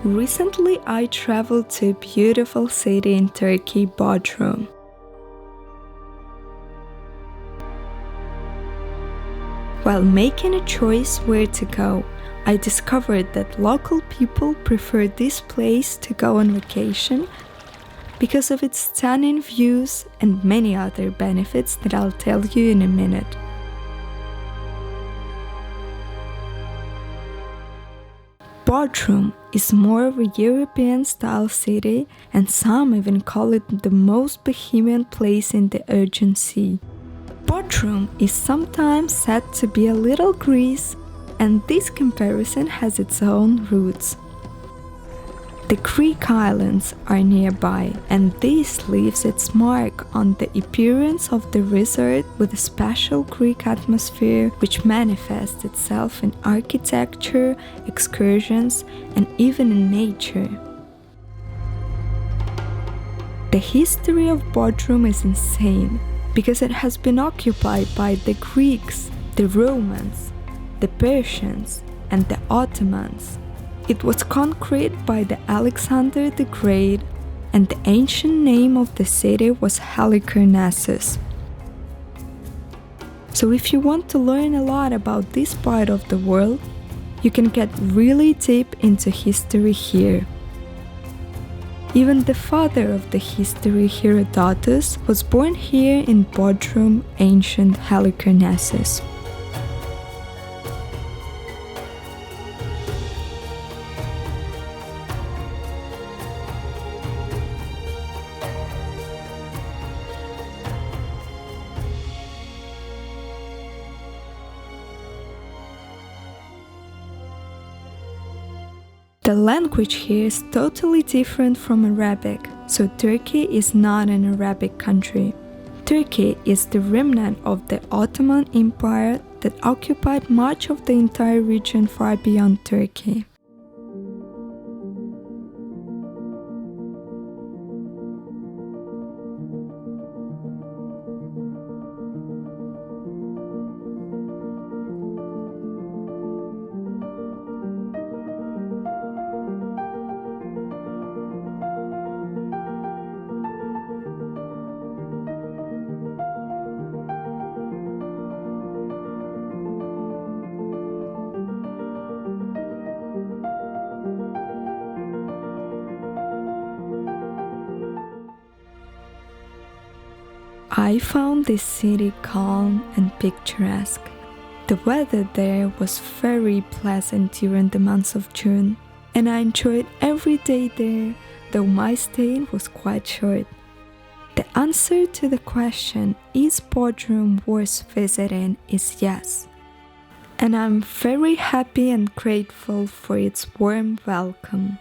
Recently, I traveled to a beautiful city in Turkey, Bodrum. While making a choice where to go, I discovered that local people prefer this place to go on vacation because of its stunning views and many other benefits that I'll tell you in a minute. Bodrum is more of a European-style city, and some even call it the most bohemian place in the Aegean Sea. Bodrum is sometimes said to be a little Greece, and this comparison has its own roots. The Greek islands are nearby, and this leaves its mark on the appearance of the resort with a special Greek atmosphere which manifests itself in architecture, excursions, and even in nature. The history of Bodrum is insane because it has been occupied by the Greeks, the Romans, the Persians, and the Ottomans. It was conquered by the Alexander the Great, and the ancient name of the city was Halicarnassus. So if you want to learn a lot about this part of the world, you can get really deep into history here. Even the father of the history, Herodotus, was born here in Bodrum, ancient Halicarnassus. The language here is totally different from Arabic, so Turkey is not an Arabic country. Turkey is the remnant of the Ottoman Empire that occupied much of the entire region far beyond Turkey. I found this city calm and picturesque. The weather there was very pleasant during the months of June, and I enjoyed every day there, though my stay was quite short. The answer to the question, is Bodrum worth visiting, is yes. And I'm very happy and grateful for its warm welcome.